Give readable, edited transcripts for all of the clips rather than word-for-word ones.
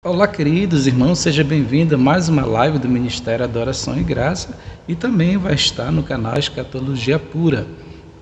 Olá, queridos irmãos, seja bem-vindo a mais uma live do Ministério Adoração e Graça e também vai estar no canal Escatologia Pura.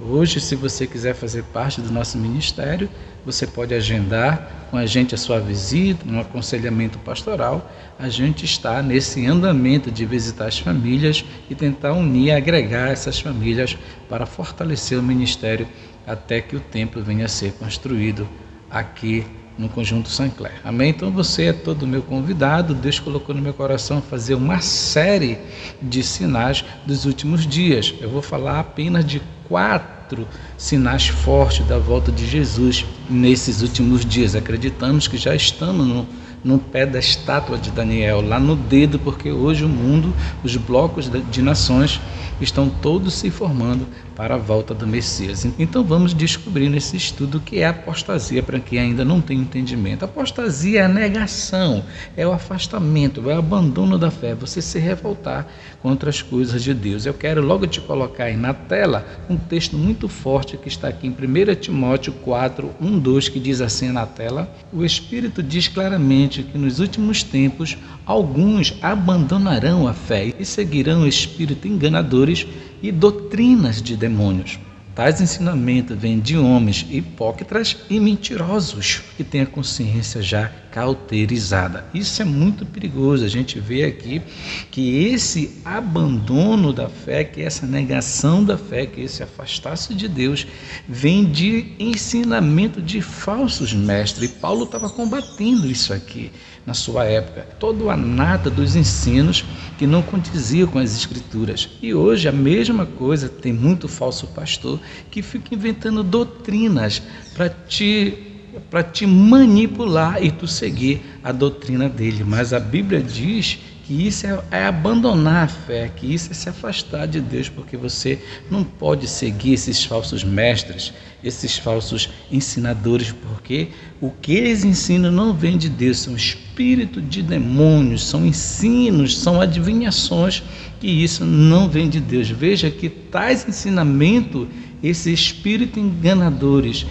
Hoje, se você quiser fazer parte do nosso ministério, você pode agendar com a gente a sua visita, um aconselhamento pastoral. A gente está nesse andamento de visitar as famílias e tentar unir, agregar essas famílias para fortalecer o ministério até que o templo venha a ser construído aqui no Conjunto Saint-Clair. Amém? Então você é todo meu convidado. Deus colocou no meu coração fazer uma série de sinais dos últimos dias. Eu vou falar apenas de 4 sinais fortes da volta de Jesus nesses últimos dias. Acreditamos que já estamos no pé da estátua de Daniel, lá no dedo, porque hoje o mundo, os blocos de nações estão todos se formando para a volta do Messias. Então vamos descobrir nesse estudo o que é apostasia para quem ainda não tem entendimento. Apostasia é a negação, é o afastamento, é o abandono da fé, você se revoltar contra as coisas de Deus. Eu quero logo te colocar aí na tela um texto muito forte que está aqui em 1 Timóteo 4, 1, 2, que diz assim na tela: o Espírito diz claramente que nos últimos tempos alguns abandonarão a fé e seguirão espíritos enganadores e doutrinas de demônios. Tais ensinamentos vêm de homens hipócritas e mentirosos que têm a consciência já cauterizada. Isso é muito perigoso. A gente vê aqui que esse abandono da fé, que essa negação da fé, que esse afastar-se de Deus, vem de ensinamento de falsos mestres. E Paulo estava combatendo isso aqui na sua época. Todo a nata dos ensinos que não condiziam com as Escrituras. E hoje a mesma coisa, tem muito falso pastor que fica inventando doutrinas para te manipular e tu seguir a doutrina dele. Mas a Bíblia diz que isso é abandonar a fé, que isso é se afastar de Deus, porque você não pode seguir esses falsos mestres, esses falsos ensinadores, porque o que eles ensinam não vem de Deus, são espíritos de demônios, são ensinos, são adivinhações, que isso não vem de Deus. Veja que tais ensinamentos, esses espíritos enganadores,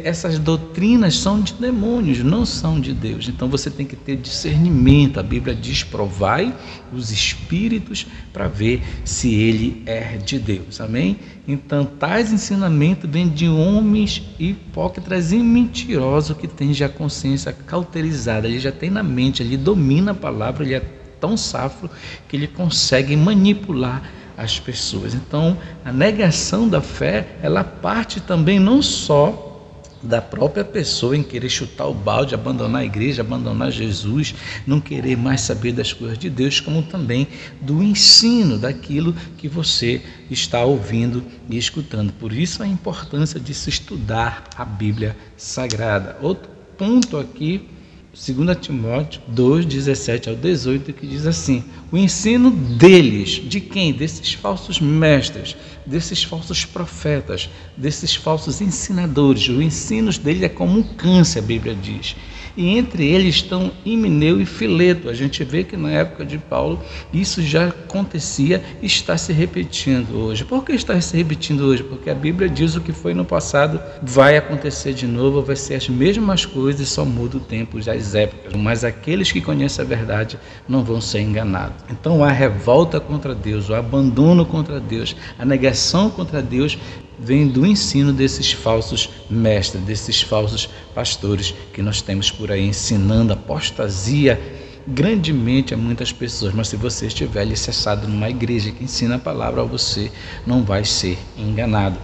essas doutrinas são de demônios, não são de Deus. Então você tem que ter discernimento. A Bíblia diz: provai os espíritos para ver se ele é de Deus. Amém? Então tais ensinamentos vêm de homens hipócritas e mentirosos que têm já a consciência cauterizada. Ele já tem na mente, ele domina a palavra, ele é tão safo que ele consegue manipular as pessoas. Então a negação da fé, ela parte também não só da própria pessoa em querer chutar o balde, abandonar a igreja, abandonar Jesus, não querer mais saber das coisas de Deus, como também do ensino, daquilo que você está ouvindo e escutando. Por isso a importância de se estudar a Bíblia Sagrada. Outro ponto aqui, 2 Timóteo 2, 17 ao 18, que diz assim: o ensino deles, de quem? Desses falsos mestres, desses falsos profetas, desses falsos ensinadores. O ensino deles é como um câncer, a Bíblia diz. E entre eles estão Himeneu e Fileto. A gente vê que na época de Paulo isso já acontecia e está se repetindo hoje. Por que está se repetindo hoje? Porque a Bíblia diz: o que foi no passado vai acontecer de novo, vai ser as mesmas coisas, só muda o tempo, as épocas. Mas aqueles que conhecem a verdade não vão ser enganados. Então a revolta contra Deus, o abandono contra Deus, a negação contra Deus vem do ensino desses falsos mestres, desses falsos pastores que nós temos por aí ensinando apostasia grandemente a muitas pessoas. Mas se você estiver alicerçado numa igreja que ensina a palavra a você, não vai ser enganado.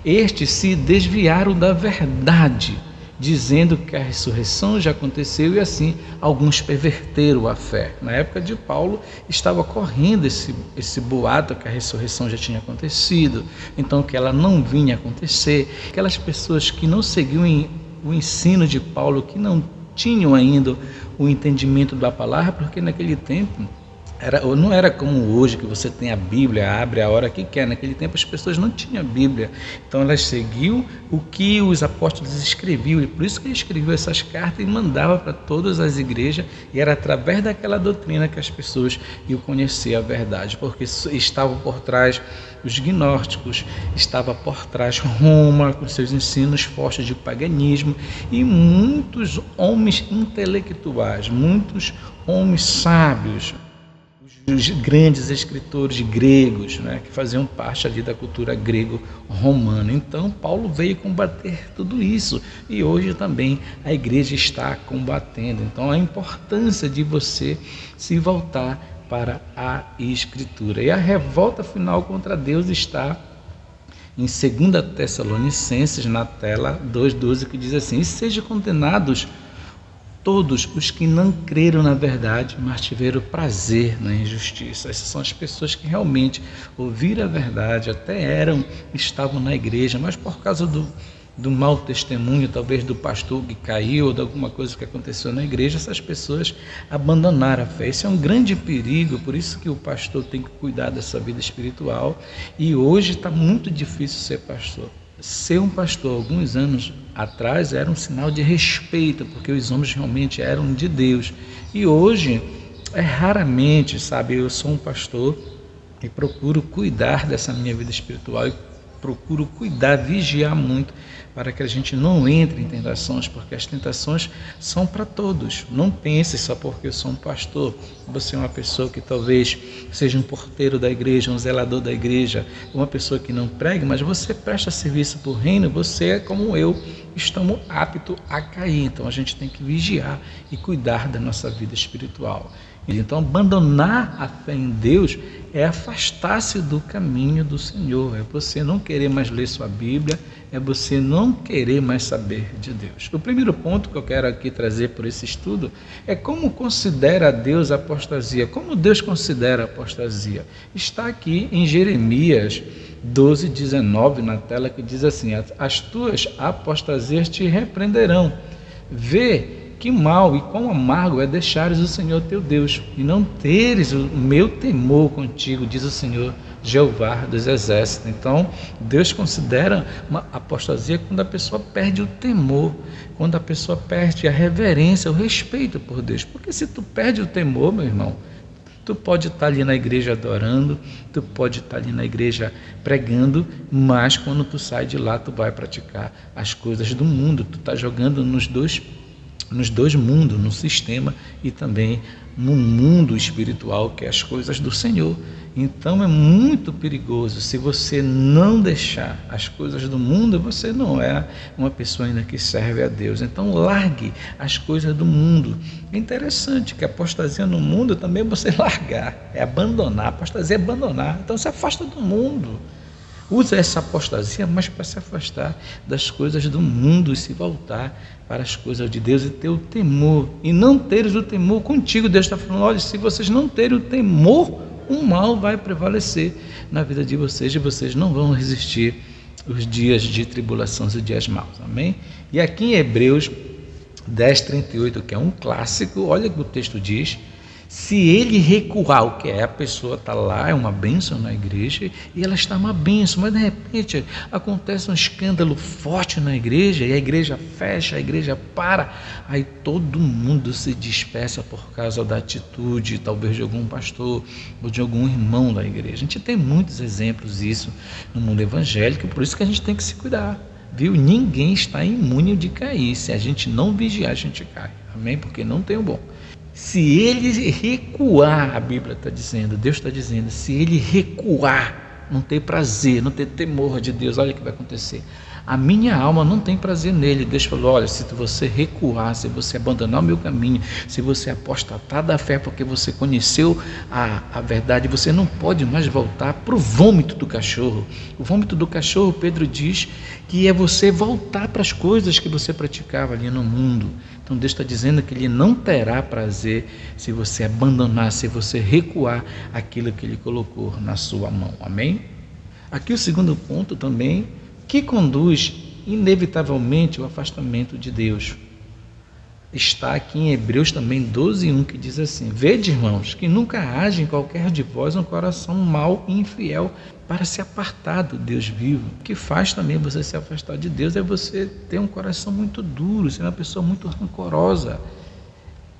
Estes se desviaram da verdade, dizendo que a ressurreição já aconteceu, e assim alguns perverteram a fé. Na época de Paulo estava correndo esse boato que a ressurreição já tinha acontecido, então que ela não vinha acontecer. Aquelas pessoas que não seguiam o ensino de Paulo, que não tinham ainda o entendimento da palavra, porque naquele tempo Não era como hoje, que você tem a Bíblia, abre a hora que quer. Naquele tempo as pessoas não tinham Bíblia, então elas seguiam o que os apóstolos escreviam, e por isso que ele escreveu essas cartas e mandava para todas as igrejas, e era através daquela doutrina que as pessoas iam conhecer a verdade, porque estavam por trás os gnósticos, estava por trás Roma, com seus ensinos fortes de paganismo, e muitos homens intelectuais, muitos homens sábios, os grandes escritores gregos, né, que faziam parte ali da cultura grego-romana. Então Paulo veio combater tudo isso, e hoje também a igreja está combatendo. Então a importância de você se voltar para a Escritura. E a revolta final contra Deus está em 2 Tessalonicenses, na tela 2,12, que diz assim: e sejam condenados todos os que não creram na verdade, mas tiveram prazer na injustiça. Essas são as pessoas que realmente ouviram a verdade, até estavam na igreja, mas por causa do mau testemunho, talvez do pastor que caiu, ou de alguma coisa que aconteceu na igreja, essas pessoas abandonaram a fé. Isso é um grande perigo, por isso que o pastor tem que cuidar dessa vida espiritual, e hoje está muito difícil ser pastor. Ser um pastor alguns anos atrás era um sinal de respeito, porque os homens realmente eram de Deus, e hoje é raramente, sabe, eu sou um pastor e procuro cuidar dessa minha vida espiritual, e procuro cuidar, vigiar muito, para que a gente não entre em tentações, porque as tentações são para todos. Não pense só porque eu sou um pastor, você é uma pessoa que talvez seja um porteiro da igreja, um zelador da igreja, uma pessoa que não pregue, mas você presta serviço para o reino, você é como eu, estamos aptos a cair. Então a gente tem que vigiar e cuidar da nossa vida espiritual. Então abandonar a fé em Deus é afastar-se do caminho do Senhor, é você não querer mais ler sua Bíblia, é você não querer mais saber de Deus. O primeiro ponto que eu quero aqui trazer por esse estudo é como considera Deus a apostasia, como Deus considera a apostasia. Está aqui em Jeremias 12:19 na tela, que diz assim: as tuas apostasias te repreenderão, vê que mal e quão amargo é deixares o Senhor teu Deus, e não teres o meu temor contigo, diz o Senhor Jeová dos exércitos. Então Deus considera uma apostasia quando a pessoa perde o temor, quando a pessoa perde a reverência, o respeito por Deus. Porque se tu perde o temor, meu irmão, tu pode estar ali na igreja adorando, tu pode estar ali na igreja pregando, mas quando tu sai de lá, tu vai praticar as coisas do mundo, tu está jogando nos dois mundos, no sistema e também no mundo espiritual, que é as coisas do Senhor. Então é muito perigoso. Se você não deixar as coisas do mundo, você não é uma pessoa ainda que serve a Deus. Então largue as coisas do mundo. É interessante que a apostasia no mundo também é você largar, é abandonar. A apostasia é abandonar. Então se afasta do mundo. Usa essa apostasia, mas para se afastar das coisas do mundo e se voltar para as coisas de Deus e ter o temor. E não teres o temor contigo. Deus está falando: olha, se vocês não terem o temor, o mal vai prevalecer na vida de vocês, e vocês não vão resistir os dias de tribulação e os dias maus. Amém? E aqui em Hebreus 10:38, que é um clássico, olha o que o texto diz: se ele recuar, o que é? A pessoa está lá, é uma bênção na igreja, e ela está uma bênção, mas de repente acontece um escândalo forte na igreja, e a igreja fecha, a igreja para, aí todo mundo se dispersa por causa da atitude, talvez de algum pastor ou de algum irmão da igreja. A gente tem muitos exemplos disso no mundo evangélico, por isso que a gente tem que se cuidar, viu? Ninguém está imune de cair. Se a gente não vigiar, a gente cai. Amém? Porque não tem o bom. Se ele recuar, a Bíblia está dizendo, Deus está dizendo, se ele recuar, não ter prazer, não ter temor de Deus, olha o que vai acontecer. A minha alma não tem prazer nele. Deus falou: olha, se você recuar, se você abandonar o meu caminho, se você apostatar da fé porque você conheceu a verdade, você não pode mais voltar para o vômito do cachorro. O vômito do cachorro, Pedro diz que é você voltar para as coisas que você praticava ali no mundo. Então Deus está dizendo que ele não terá prazer se você abandonar, se você recuar aquilo que ele colocou na sua mão. Amém? Aqui o segundo ponto também, que conduz inevitavelmente ao afastamento de Deus. está aqui em Hebreus também 12:1, que diz assim: vede, irmãos, que nunca haja em qualquer de vós um coração mau e infiel para se apartar do Deus vivo. O que faz também você se afastar de Deus é você ter um coração muito duro, ser uma pessoa muito rancorosa,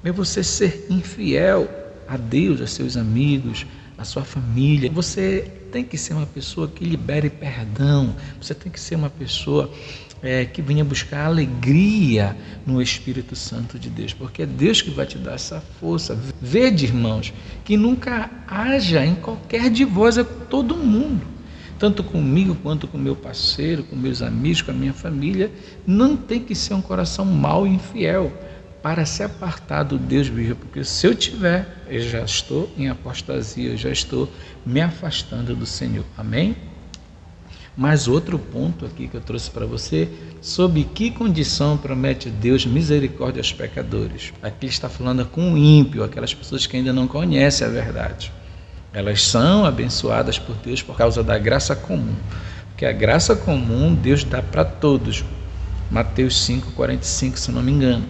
é você ser infiel a Deus, a seus amigos, a sua família. Você tem que ser uma pessoa que libere perdão, você tem que ser uma pessoa que venha buscar alegria no Espírito Santo de Deus, porque é Deus que vai te dar essa força. Vede, irmãos, que nunca haja em qualquer de vós, é todo mundo, tanto comigo quanto com meu parceiro, com meus amigos, com a minha família, não tem que ser um coração mau e infiel para se apartar do Deus vivo, porque se eu tiver, eu já estou em apostasia, eu já estou me afastando do Senhor. Amém? Mas outro ponto aqui que eu trouxe para você, sob que condição promete Deus misericórdia aos pecadores? Aqui está falando com o ímpio, aquelas pessoas que ainda não conhecem a verdade. Elas são abençoadas por Deus por causa da graça comum, porque a graça comum Deus dá para todos. Mateus 5:45, se não me engano.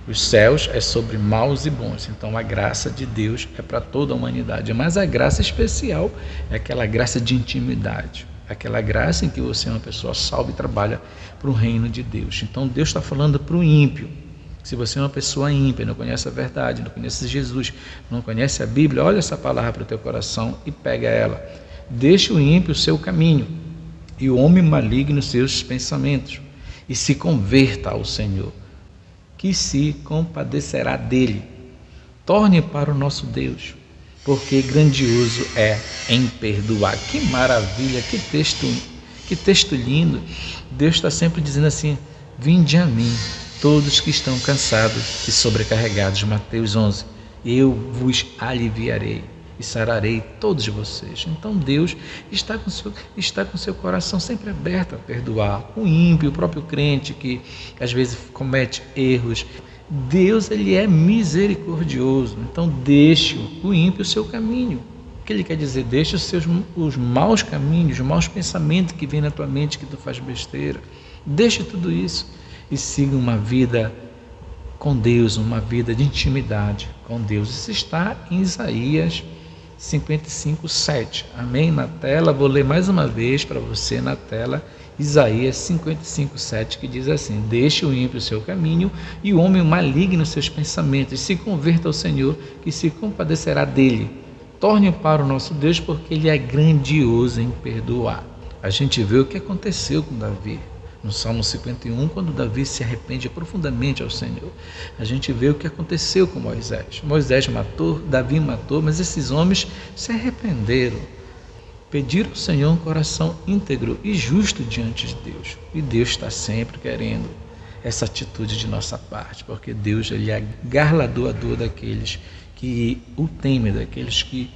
Os céus é sobre maus e bons, então a graça de Deus é para toda a humanidade, mas a graça especial é aquela graça de intimidade, aquela graça em que você é uma pessoa salva e trabalha para o reino de Deus. Então Deus está falando para o ímpio. Se você é uma pessoa ímpia, não conhece a verdade, não conhece Jesus, não conhece a Bíblia, olha essa palavra para o teu coração e pega ela. Deixe o ímpio o seu caminho e o homem maligno os seus pensamentos, e se converta ao Senhor, que se compadecerá dele. Torne para o nosso Deus, porque grandioso é em perdoar. Que maravilha, que texto lindo. Deus está sempre dizendo assim: vinde a mim, todos que estão cansados e sobrecarregados. Mateus 11, eu vos aliviarei e sararei todos vocês. Então Deus está com seu coração sempre aberto a perdoar o ímpio, o próprio crente que às vezes comete erros. Deus, ele é misericordioso, então deixe o ímpio o seu caminho. O que ele quer dizer? Deixe os maus caminhos, os maus pensamentos que vêm na tua mente, que tu faz besteira. Deixe tudo isso e siga uma vida com Deus, uma vida de intimidade com Deus. Isso está em Isaías 55:7. Amém? Na tela, vou ler mais uma vez para você na tela, Isaías 55:7, que diz assim: deixe o ímpio o seu caminho e o homem maligno seus pensamentos, e se converta ao Senhor, que se compadecerá dele. Torne para o nosso Deus, porque ele é grandioso em perdoar. A gente vê o que aconteceu com Davi no Salmo 51, quando Davi se arrepende profundamente ao Senhor. A gente vê o que aconteceu com Moisés. Moisés matou, Davi matou, mas esses homens se arrependeram. Pediram ao Senhor um coração íntegro e justo diante de Deus. E Deus está sempre querendo essa atitude de nossa parte, porque Deus, ele é galardoador daqueles que o temem, daqueles que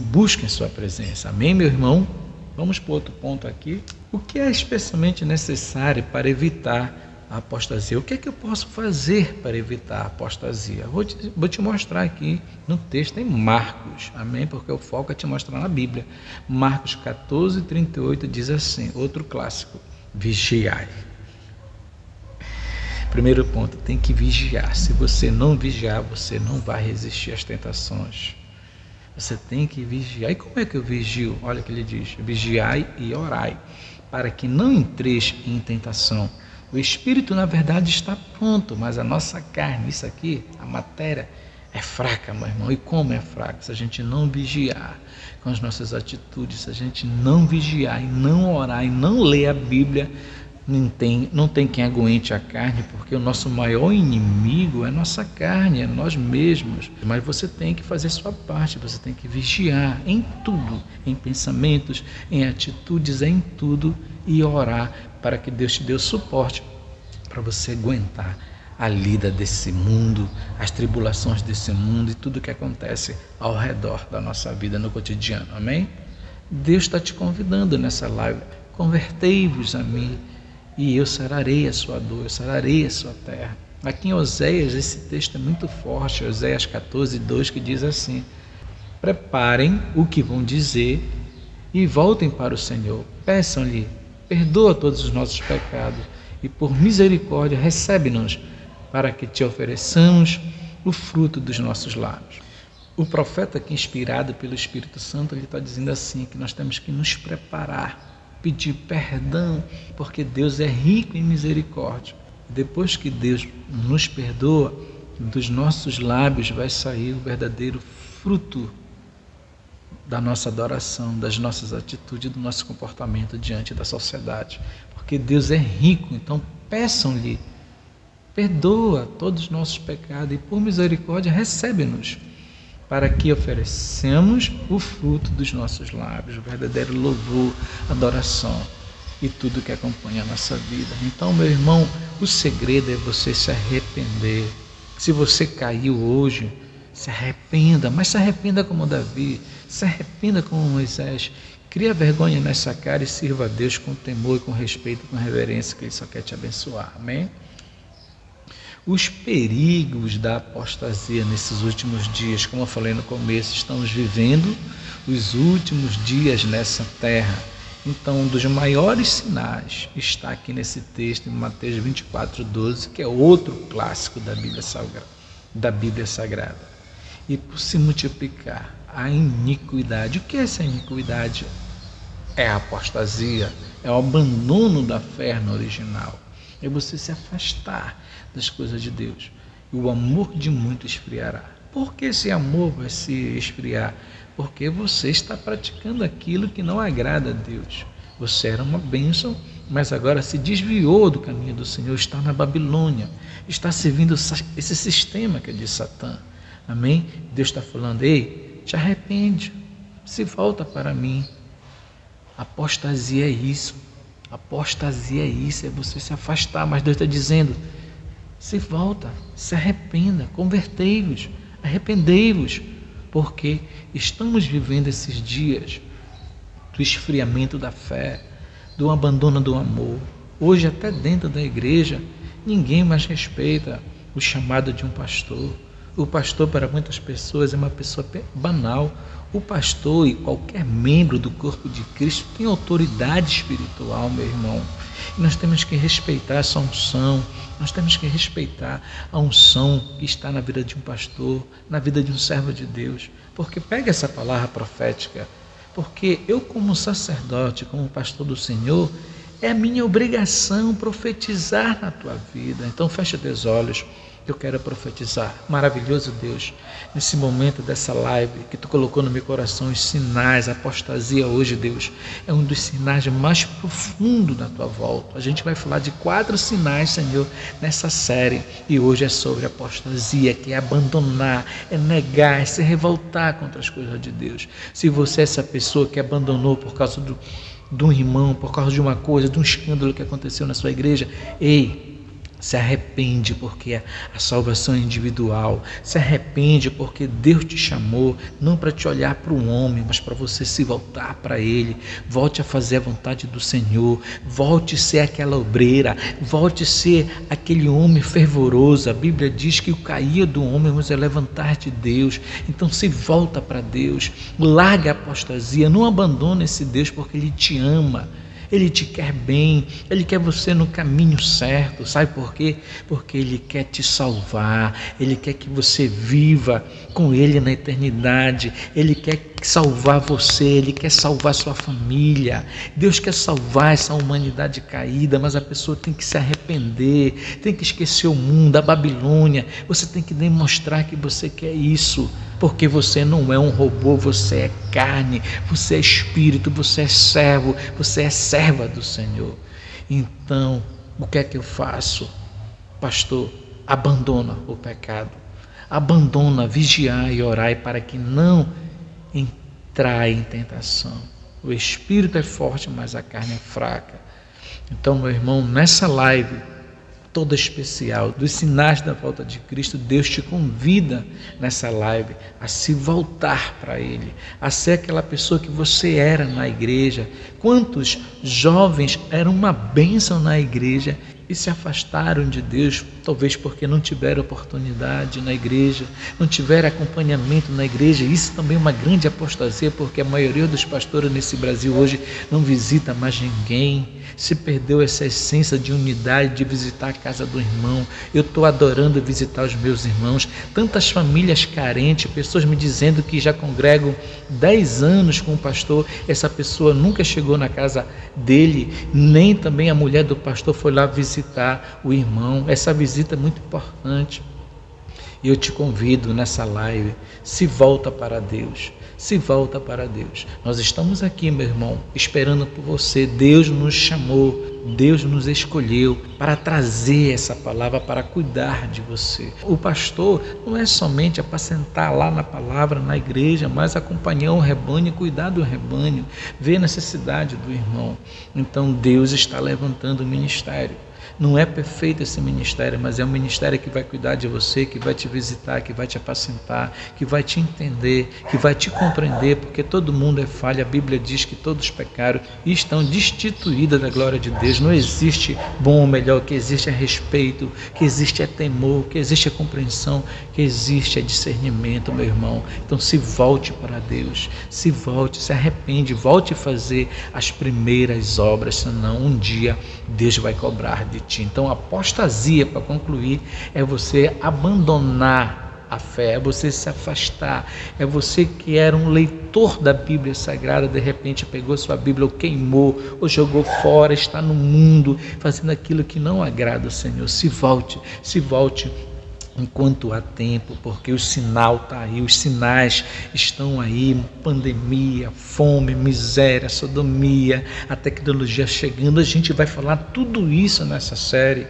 buscam sua presença. Amém, meu irmão? Vamos para outro ponto aqui. O que é especialmente necessário para evitar a apostasia? O que é que eu posso fazer para evitar a apostasia? Vou te mostrar aqui no texto em Marcos, amém? Porque o foco é te mostrar na Bíblia. Marcos 14:38 diz assim, outro clássico: vigiai. Primeiro ponto, tem que vigiar. Se você não vigiar, você não vai resistir às tentações. Você tem que vigiar. E como é que eu vigio? Olha o que ele diz: vigiai e orai, para que não entreis em tentação. O espírito, na verdade, está pronto, mas a nossa carne, isso aqui, a matéria, é fraca, meu irmão. E como é fraca? Se a gente não vigiar com as nossas atitudes, se a gente não vigiar e não orar e não ler a Bíblia, não tem quem aguente a carne, porque o nosso maior inimigo é nossa carne, é nós mesmos. Mas você tem que fazer sua parte, você tem que vigiar em tudo, em pensamentos, em atitudes, em tudo, e orar para que Deus te dê o suporte para você aguentar a lida desse mundo, as tribulações desse mundo e tudo que acontece ao redor da nossa vida no cotidiano. Amém? Deus está te convidando nessa live: convertei-vos a mim e eu sararei a sua dor, eu sararei a sua terra. Aqui em Oséias, esse texto é muito forte, Oséias 14:2, que diz assim: preparem o que vão dizer e voltem para o Senhor, peçam-lhe, perdoa todos os nossos pecados e por misericórdia recebe-nos para que te ofereçamos o fruto dos nossos lábios. O profeta aqui, inspirado pelo Espírito Santo, ele está dizendo assim, que nós temos que nos preparar, pedir perdão, porque Deus é rico em misericórdia. Depois que Deus nos perdoa, dos nossos lábios vai sair o verdadeiro fruto da nossa adoração, das nossas atitudes, do nosso comportamento diante da sociedade. Porque Deus é rico, então peçam-lhe, perdoa todos os nossos pecados e por misericórdia recebe-nos, para que ofereçamos o fruto dos nossos lábios, o verdadeiro louvor, adoração e tudo que acompanha a nossa vida. Então, meu irmão, o segredo é você se arrepender. Se você caiu hoje, se arrependa, mas se arrependa como Davi, se arrependa como Moisés, cria vergonha nessa cara e sirva a Deus com temor e com respeito, com reverência, que Ele só quer te abençoar, amém? Os perigos da apostasia nesses últimos dias, como eu falei no começo, estamos vivendo os últimos dias nessa terra. Então, um dos maiores sinais está aqui nesse texto, em Mateus 24:12, que é outro clássico da Bíblia Sagrada. E por se multiplicar a iniquidade. O que é essa iniquidade? É a apostasia, é o abandono da fé no original. É você se afastar das coisas de Deus. E o amor de muito esfriará. Por que esse amor vai se esfriar? Porque você está praticando aquilo que não agrada a Deus. Você era uma bênção, mas agora se desviou do caminho do Senhor, está na Babilônia, está servindo esse sistema que é de Satã. Amém? Deus está falando, ei, te arrepende, se volta para mim. Apostasia é isso. Apostasia é isso, é você se afastar. Mas Deus está dizendo, se volta, se arrependa, convertei-vos, arrependei-vos, porque estamos vivendo esses dias do esfriamento da fé, do abandono do amor. Hoje, até dentro da igreja, ninguém mais respeita o chamado de um pastor. O pastor, para muitas pessoas, é uma pessoa banal. O pastor e qualquer membro do corpo de Cristo tem autoridade espiritual, meu irmão. E nós temos que respeitar essa unção, nós temos que respeitar a unção que está na vida de um pastor, na vida de um servo de Deus. Porque pega essa palavra profética, porque eu, como sacerdote, como pastor do Senhor, é a minha obrigação profetizar na tua vida. Então fecha teus olhos. Eu quero profetizar, maravilhoso Deus, nesse momento dessa live que Tu colocou no meu coração os sinais, a apostasia hoje, Deus, é um dos sinais mais profundos da Tua volta. A gente vai falar de 4 sinais, Senhor, nessa série, e hoje é sobre apostasia, que é abandonar, é negar, é se revoltar contra as coisas de Deus. Se você é essa pessoa que abandonou por causa de um irmão, por causa de uma coisa, de um escândalo que aconteceu na sua igreja, ei, se arrepende, porque a salvação é individual. Se arrepende porque Deus te chamou não para te olhar para um homem, mas para você se voltar para Ele. Volte a fazer a vontade do Senhor, volte a ser aquela obreira, volte a ser aquele homem fervoroso. A Bíblia diz que o cair do homem é levantar de Deus. Então se volta para Deus, larga a apostasia, não abandone esse Deus, porque Ele te ama. Ele te quer bem, Ele quer você no caminho certo, sabe por quê? Porque Ele quer te salvar, Ele quer que você viva com Ele na eternidade, Ele quer salvar você, Ele quer salvar sua família. Deus quer salvar essa humanidade caída, mas a pessoa tem que se arrepender, tem que esquecer o mundo, a Babilônia. Você tem que demonstrar que você quer isso, porque você não é um robô, você é carne, você é espírito, você é servo, você é serva do Senhor. Então, o que é que eu faço? Pastor, abandona o pecado, abandona vigiar e orar para que não entrar em tentação. O espírito é forte, mas a carne é fraca. Então, meu irmão, nessa live toda especial dos sinais da volta de Cristo, Deus te convida nessa live a se voltar para Ele, a ser aquela pessoa que você era na igreja. Quantos jovens eram uma bênção na igreja e se afastaram de Deus, talvez porque não tiveram oportunidade na igreja, não tiveram acompanhamento na igreja. Isso também é uma grande apostasia, porque a maioria dos pastores nesse Brasil hoje não visita mais ninguém, se perdeu essa essência de unidade, de visitar a casa do irmão. Eu estou adorando visitar os meus irmãos, tantas famílias carentes, pessoas me dizendo que já congregam 10 anos com o pastor, essa pessoa nunca chegou na casa dele, nem também a mulher do pastor foi lá visitar o irmão. Essa visita é muito importante. E eu te convido nessa live, se volta para Deus, se volta para Deus. Nós estamos aqui, meu irmão, esperando por você. Deus nos chamou, Deus nos escolheu para trazer essa palavra, para cuidar de você. O pastor não é somente apacentar lá na palavra, na igreja, mas acompanhar o rebanho, cuidar do rebanho, ver a necessidade do irmão. Então Deus está levantando o ministério. Não é perfeito esse ministério, mas é um ministério que vai cuidar de você, que vai te visitar, que vai te apacentar, que vai te entender, que vai te compreender, porque todo mundo é falha. A Bíblia diz que todos pecaram e estão destituídos da glória de Deus. Não existe bom ou melhor, o que existe é respeito, o que existe é temor, o que existe é compreensão, o que existe é discernimento, meu irmão. Então se volte para Deus, se volte, se arrepende, volte a fazer as primeiras obras, senão um dia Deus vai cobrar de ti. Então a apostasia, para concluir, é você abandonar a fé, é você se afastar, é você que era um leitor da Bíblia Sagrada, de repente pegou sua Bíblia ou queimou, ou jogou fora, está no mundo, fazendo aquilo que não agrada ao Senhor. Se volte enquanto há tempo, porque o sinal está aí, os sinais estão aí, pandemia, fome, miséria, sodomia, a tecnologia chegando. A gente vai falar tudo isso nessa série.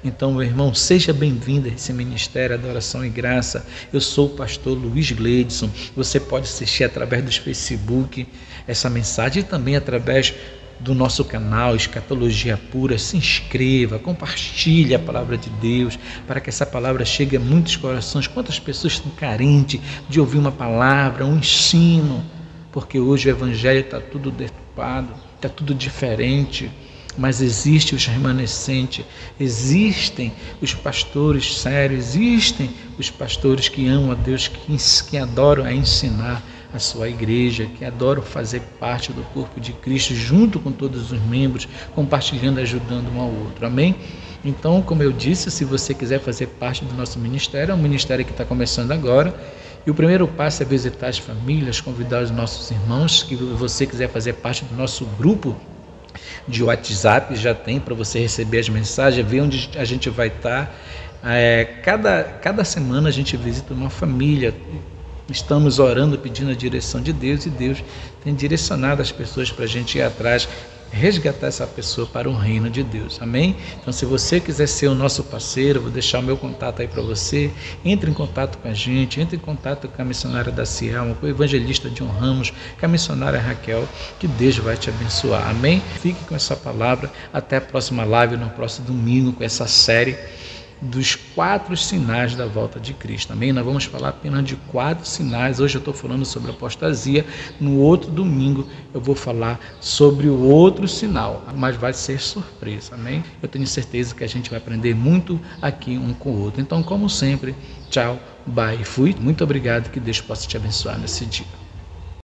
Então, meu irmão, seja bem-vindo a esse Ministério Adoração e Graça. Eu sou o pastor Luiz Gleidson. Você pode assistir através do Facebook essa mensagem e também através do nosso canal Escatologia Pura. Se inscreva, compartilhe a palavra de Deus, para que essa palavra chegue a muitos corações. Quantas pessoas estão carentes de ouvir uma palavra, um ensino, porque hoje o evangelho está tudo deturpado, está tudo diferente, mas existem os remanescentes, existem os pastores sérios, existem os pastores que amam a Deus, que adoram a ensinar a sua igreja, que adoram fazer parte do corpo de Cristo, junto com todos os membros, compartilhando, ajudando um ao outro. Amém? Então, como eu disse, se você quiser fazer parte do nosso ministério, é um ministério que está começando agora, e o primeiro passo é visitar as famílias, convidar os nossos irmãos. Que você quiser fazer parte do nosso grupo de WhatsApp, já tem, para você receber as mensagens, ver onde a gente vai estar. Cada semana a gente visita uma família. Estamos orando, pedindo a direção de Deus, e Deus tem direcionado as pessoas para a gente ir atrás, resgatar essa pessoa para o reino de Deus. Amém? Então, se você quiser ser o nosso parceiro, vou deixar o meu contato aí para você. Entre em contato com a gente, entre em contato com a missionária da Cielma, com o evangelista John Ramos, com a missionária Raquel, que Deus vai te abençoar. Amém? Fique com essa palavra. Até a próxima live, no próximo domingo, com essa série dos 4 sinais da volta de Cristo. Amém? Nós vamos falar apenas de 4 sinais. Hoje eu estou falando sobre apostasia. No outro domingo eu vou falar sobre o outro sinal, mas vai ser surpresa. Amém? Eu tenho certeza que a gente vai aprender muito aqui um com o outro. Então, como sempre, tchau, bye, fui. Muito obrigado, que Deus possa te abençoar nesse dia.